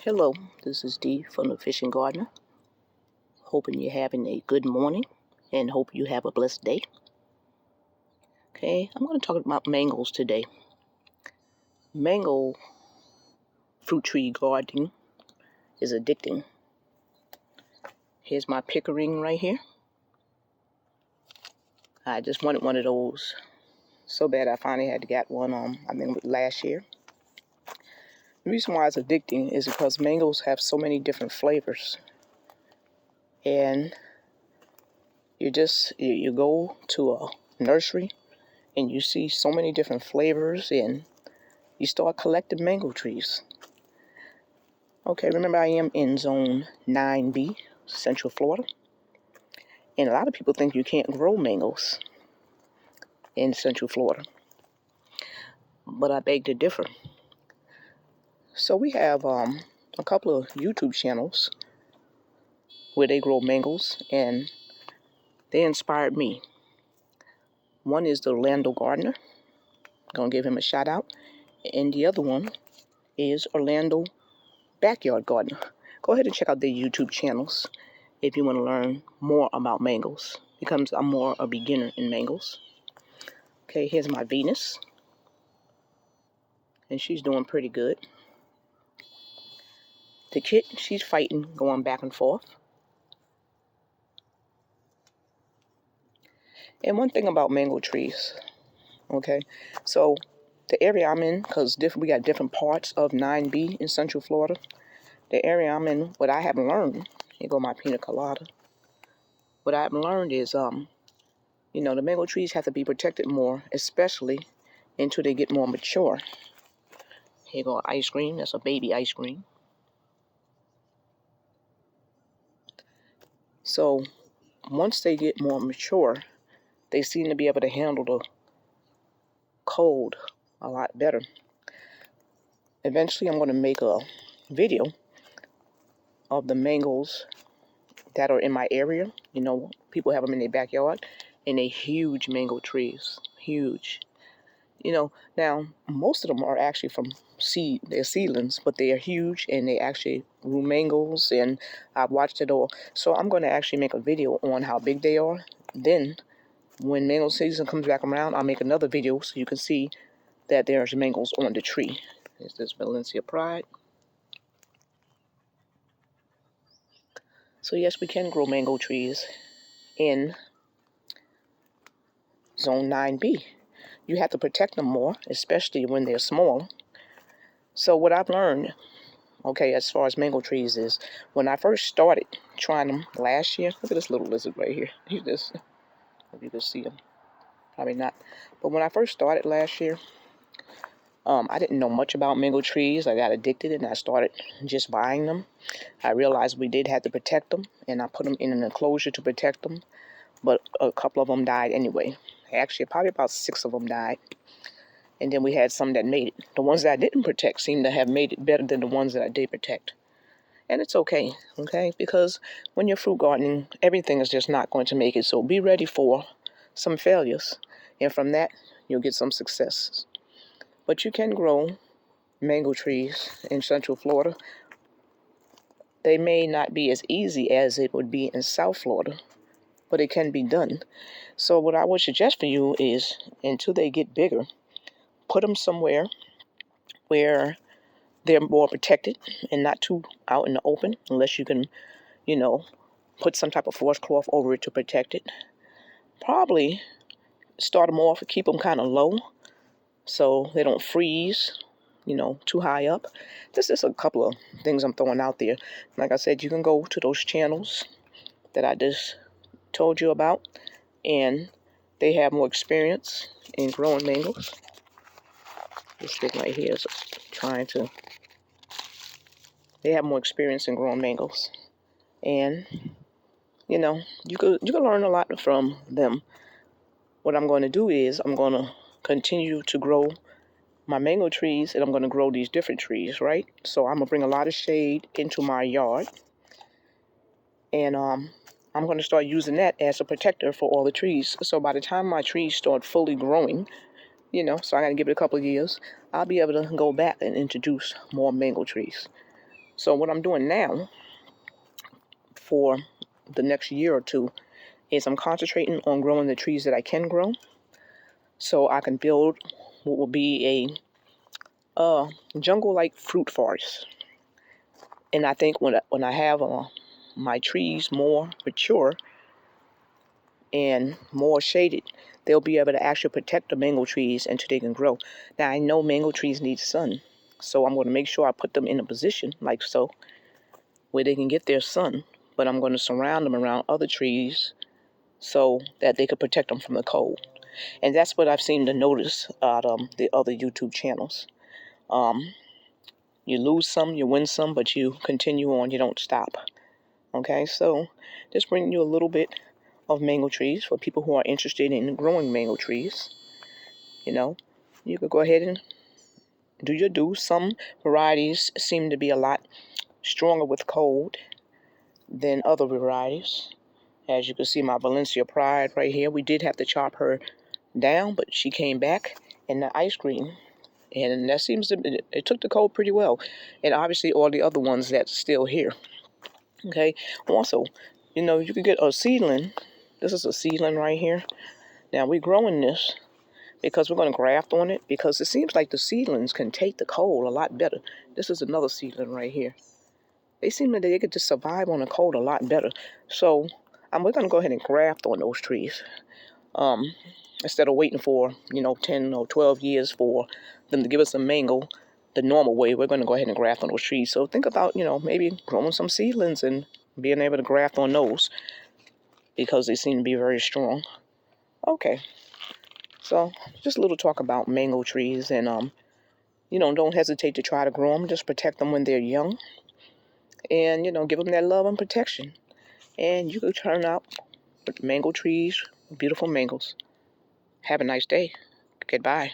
Hello, this is Dee from the Fishing Gardener. Hoping you're having a good morning and hope you have a blessed day. Okay, I'm going to talk about mangoes today. Mango fruit tree gardening is addicting. Here's my pickering right here. I just wanted one of those so bad I finally had to get one I think last year. The reason why it's addicting is because mangoes have so many different flavors. And you go to a nursery and you see so many different flavors and you start collecting mango trees. Okay, remember I am in zone 9B, Central Florida. And a lot of people think you can't grow mangoes in Central Florida. But I beg to differ. So we have a couple of YouTube channels where they grow mangoes and they inspired me. One is the Orlandogardner. I'm going to give him a shout out. And the other one is Orlandobackyardgardener. Go ahead and check out their YouTube channels if you want to learn more about mangoes, because I'm more a beginner in mangoes. Okay, here's my Venus, and she's doing pretty good. The kit, she's fighting, going back and forth. And one thing about mango trees, okay, so the area I'm in, because we got different parts of 9B in Central Florida, the area I'm in, what I haven't learned, here go my pina colada, what I haven't learned is, the mango trees have to be protected more, especially until they get more mature. Here go ice cream. That's a baby ice cream. So once they get more mature, they seem to be able to handle the cold a lot better. Eventually, I'm going to make a video of the mangoes that are in my area. People have them in their backyard, and they're huge mango trees. Huge. Now, most of them are actually from seed. They're seedlings, but they are huge, and they actually grew mangoes, and I've watched it all. So I'm going to actually make a video on how big they are. Then, when mango season comes back around, I'll make another video so you can see that there's mangoes on the tree. There's this Valencia Pride. So yes, we can grow mango trees in Zone 9B. You have to protect them more, especially when they're small. So what I've learned, as far as mango trees is, when I first started trying them last year, look at this little lizard right here. If you can see him. Probably not. But when I first started last year, I didn't know much about mango trees. I got addicted and I started just buying them. I realized we did have to protect them, and I put them in an enclosure to protect them. But a couple of them died anyway. Actually, probably about 6 of them died. And then we had some that made it. The ones that I didn't protect seemed to have made it better than the ones that I did protect. And it's okay? Because when you're fruit gardening, everything is just not going to make it. So be ready for some failures. And from that, you'll get some successes. But you can grow mango trees in Central Florida. They may not be as easy as it would be in South Florida, but it can be done. So what I would suggest for you is, until they get bigger, put them somewhere where they're more protected and not too out in the open, unless you can, put some type of forest cloth over it to protect it. Probably start them off and keep them kind of low so they don't freeze, too high up. This is a couple of things I'm throwing out there. Like I said, you can go to those channels that I just told you about, and they have more experience in growing mangoes. This thing right here is they have more experience in growing mangoes. And, you could learn a lot from them. What I'm going to do is I'm going to continue to grow my mango trees, and I'm going to grow these different trees, right? So I'm going to bring a lot of shade into my yard. And I'm going to start using that as a protector for all the trees. So by the time my trees start fully growing, so I got to give it a couple of years, I'll be able to go back and introduce more mango trees. So what I'm doing now for the next year or two is I'm concentrating on growing the trees that I can grow, so I can build what will be a jungle-like fruit forest. And I think when I have my trees more mature and more shaded, they'll be able to actually protect the mango trees until they can grow. Now, I know mango trees need sun, so I'm going to make sure I put them in a position like so where they can get their sun, but I'm going to surround them around other trees so that they could protect them from the cold. And that's what I've seemed to notice at the other YouTube channels. You lose some, you win some, but you continue on, you don't stop. Okay, so just bringing you a little bit of mango trees for people who are interested in growing mango trees. You know, you could go ahead and do your due. Some varieties seem to be a lot stronger with cold than other varieties. As you can see, my Valencia Pride right here, we did have to chop her down, but she came back in the ice cream. And that seems to, it took the cold pretty well. And obviously all the other ones that's still here. Okay, also, you could get a seedling. This is a seedling right here. Now we're growing this because we're going to graft on it, because it seems like the seedlings can take the cold a lot better. This is another seedling right here. They seem that they could just survive on the cold a lot better. So we're going to go ahead and graft on those trees. Instead of waiting for, 10 or 12 years for them to give us a mango the normal way, we're going to go ahead and graft on those trees. So think about, maybe growing some seedlings and being able to graft on those, because they seem to be very strong. Okay, so just a little talk about mango trees, and don't hesitate to try to grow them. Just protect them when they're young, and give them that love and protection, and you could turn out with mango trees, beautiful mangoes. Have a nice day. Goodbye.